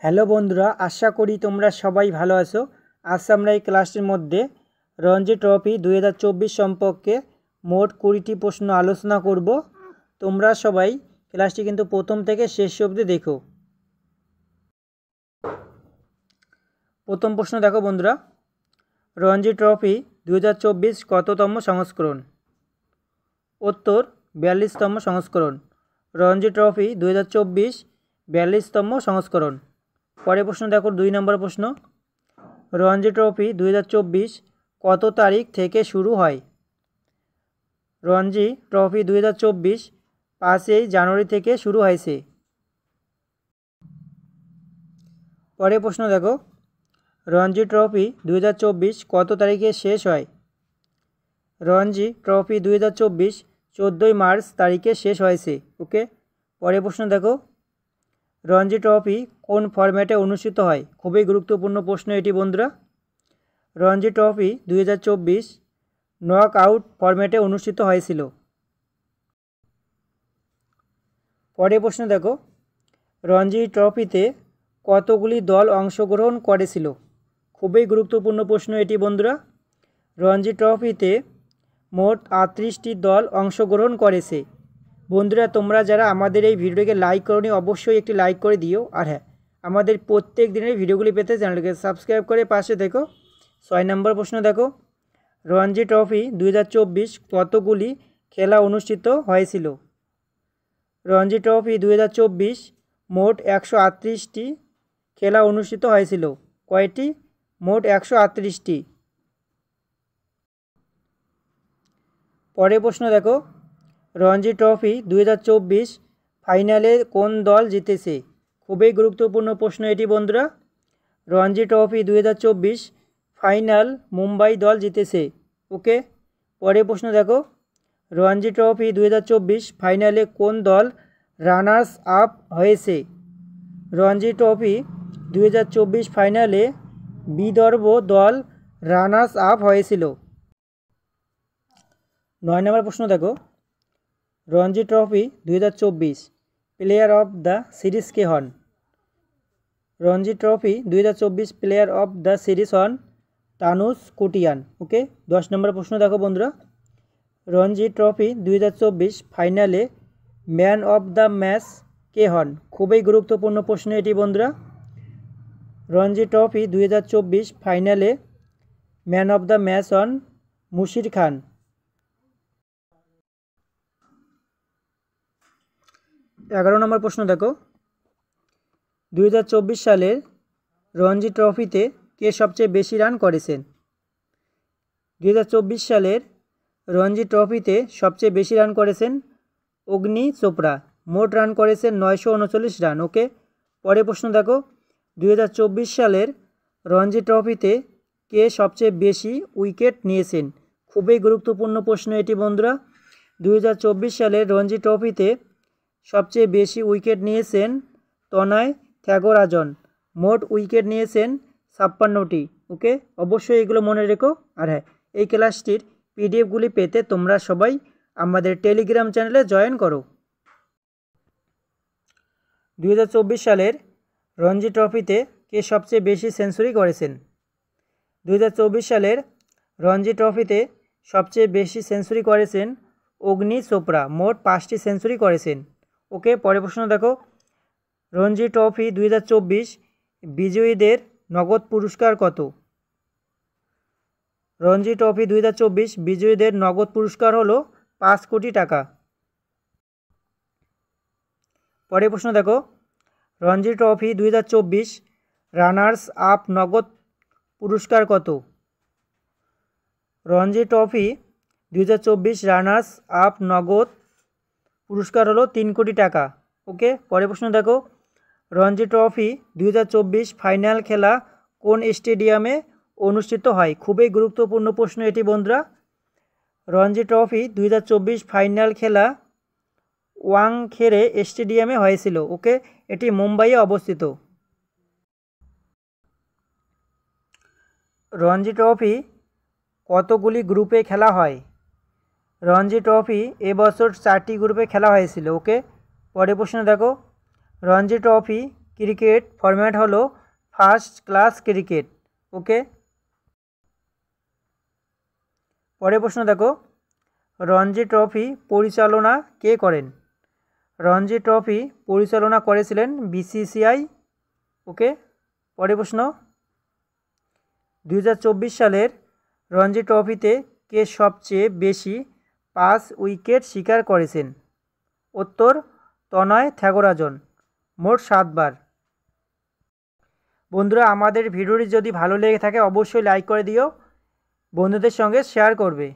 Hello বন্ধুরা, আশা করি তোমরা সবাই ভালো আছো। আজ আমরা এই ক্লাসটির মধ্যে রঞ্জি ট্রফি 2024 সম্পর্কে মোট 20টি প্রশ্ন আলোচনা করব। তোমরা সবাই ক্লাসটি কিন্তু প্রথম থেকে শেষ অবধি দেখো। প্রথম প্রশ্ন দেখো বন্ধুরা, রঞ্জি ট্রফি 2024 কততম সংস্করণ? উত্তর 42তম সংস্করণ। রঞ্জি ট্রফি 2024 42তম সংস্করণ। পরের প্রশ্ন দেখো, 2 নম্বর প্রশ্ন, রঞ্জি ট্রফি 2024 কত তারিখ থেকে শুরু হয়? রঞ্জি ট্রফি 2024 5ই জানুয়ারি থেকে শুরু হয়েছে। পরের প্রশ্ন দেখো, রঞ্জি ট্রফি 2024 কত তারিখে শেষ হয়? রঞ্জি ট্রফি 2024 14ই মার্চ তারিখে শেষ হয়েছে। ওকে। পরের প্রশ্ন দেখো, রঞ্জি ট্রফি কোন ফরম্যাটে অনুষ্ঠিত হয়? খুবই গুরুত্বপূর্ণ প্রশ্ন এটি বন্ধুরা। রঞ্জি ট্রফি 2024 নক আউট ফরম্যাটে অনুষ্ঠিত হয়েছিল। পরের প্রশ্ন দেখো, রঞ্জি ট্রফিতে কতগুলি দল অংশগ্রহণ করেছিল? খুবই গুরুত্বপূর্ণ প্রশ্ন এটি বন্ধুরা। রঞ্জি ট্রফিতে মোট 38টি দল অংশগ্রহণ করেছে। বন্ধুরা, তোমরা যারা আমাদের এই ভিডিওটিকে লাইক করোনি অবশ্যই একটি লাইক করে দিও। আর হ্যাঁ, আমাদের প্রত্যেক দিনের ভিডিওগুলি পেতে চ্যানেলকে সাবস্ক্রাইব করে পাশে দেখো। 6 নম্বর প্রশ্ন দেখো, রঞ্জি ট্রফি 2024 কতগুলি খেলা অনুষ্ঠিত হয়েছিল? রঞ্জি ট্রফি 2024 মোট 138টি খেলা অনুষ্ঠিত হয়েছিল। কয়টি? মোট 138টি। পরের প্রশ্ন দেখো, রঞ্জি ট্রফি 2024 ফাইনালে কোন দল জিতেছে? খুবই গুরুত্বপূর্ণ প্রশ্ন এটি বন্ধুরা। রঞ্জি ট্রফি 2024 ফাইনাল মুম্বাই দল জিতেছে। ওকে। পরের প্রশ্ন দেখো, রঞ্জি ট্রফি 2024 ফাইনালে কোন দল রানার্স আপ হয়েছে? রঞ্জি ট্রফি 2024 ফাইনালে বিদর্ভ দল রানার্স আপ হয়েছিল। 9 নম্বর প্রশ্ন দেখো, Ranji trophy 2024 player of the series কে হন? Ranji trophy 2024 player of the series হন তানুজ কুটিয়ান। ওকে। 10 নম্বর প্রশ্ন দেখো বন্ধুরা, রঞ্জি ট্রফি 2024 ফাইনালে ম্যান অফ দ্য ম্যাচ কে হন? খুবই গুরুত্বপূর্ণ প্রশ্ন এটি বন্ধুরা। রঞ্জি ট্রফি 2024 ফাইনালে ম্যান অফ দ্য ম্যাচ হন মুশির খান। 11 নম্বর প্রশ্ন দেখো, 2024 সালের রঞ্জি ট্রফিতে কে সবচেয়ে বেশি রান করেছেন? 2024 সালের রঞ্জি ট্রফিতে সবচেয়ে বেশি রান করেছেন অগ্নি চোপড়া। মোট রান করেছেন 939 রান। ওকে। পরের প্রশ্ন দেখো, 2024 সালের রঞ্জি ট্রফিতে কে সবচেয়ে বেশি উইকেট নিয়েছেন? খুবই গুরুত্বপূর্ণ প্রশ্ন এটি বন্ধুরা। 2024 সালের রঞ্জি ট্রফিতে সবচেয়ে বেশি উইকেট নিয়েছেন তনয় ত্যাগরাজন। মোট উইকেট নিয়েছেন 56টি। ওকে। অবশ্যই এগুলো মনে রেখো। আর হ্যাঁ, এই ক্লাসটির পিডিএফগুলি পেতে তোমরা সবাই আমাদের টেলিগ্রাম চ্যানেলে জয়েন করো। 2024 সালের রঞ্জি ট্রফিতে কে সবচেয়ে বেশি সেঞ্চুরি করেছেন? 2024 সালের রঞ্জি ট্রফিতে সবচেয়ে বেশি সেঞ্চুরি করেছেন অগ্নি চোপড়া। মোট 5টি সেঞ্চুরি করেছেন। ওকে। পরের প্রশ্ন দেখো, রঞ্জি ট্রফি 2024 বিজয়ীদের নগদ পুরস্কার কত? রঞ্জি ট্রফি 2024 বিজয়ীদের নগদ পুরস্কার হলো 5 কোটি টাকা। পরের প্রশ্ন দেখো, রঞ্জি ট্রফি 2024 রানার্স আপ নগদ পুরস্কার কত? রঞ্জি ট্রফি 2024 রানার্স আপ নগদ পুরস্কার হলো 3 কোটি টাকা। ওকে। পরের প্রশ্ন দেখো, রঞ্জি ট্রফি 2024 ফাইনাল খেলা কোন স্টেডিয়ামে অনুষ্ঠিত হয়? খুবই গুরুত্বপূর্ণ প্রশ্ন এটি বন্ধুরা। রঞ্জি ট্রফি 2024 ফাইনাল খেলা ওয়াংখেড়ে স্টেডিয়ামে হয়েছিল। ওকে। এটি মুম্বাইয়ে অবস্থিত। রঞ্জি ট্রফি কতগুলি গ্রুপে খেলা হয়? রঞ্জি ট্রফি এবছর 4টি গ্রুপে খেলা হয়েছিল। ওকে। পরের প্রশ্ন দেখো, রঞ্জি ট্রফি ক্রিকেট ফরম্যাট হলো ফার্স্ট ক্লাস ক্রিকেট। ওকে, পরের প্রশ্ন দেখো, রঞ্জি ট্রফি পরিচালনা কে করেন? রঞ্জি ট্রফি পরিচালনা করেছিলেন বিসিসিআই। ওকে, পরের প্রশ্ন, 2024 সালের রঞ্জি ট্রফিতে কে সবচেয়ে বেশি 5 উইকেট শিকার করেছেন? উত্তর তনয় থ্যাগরাজন, মোট 7 বার। বন্ধুরা, আমাদের ভিডিওটি যদি ভালো লেগে থাকে অবশ্যই লাইক করে দিও, বন্ধুদের সঙ্গে শেয়ার করবে।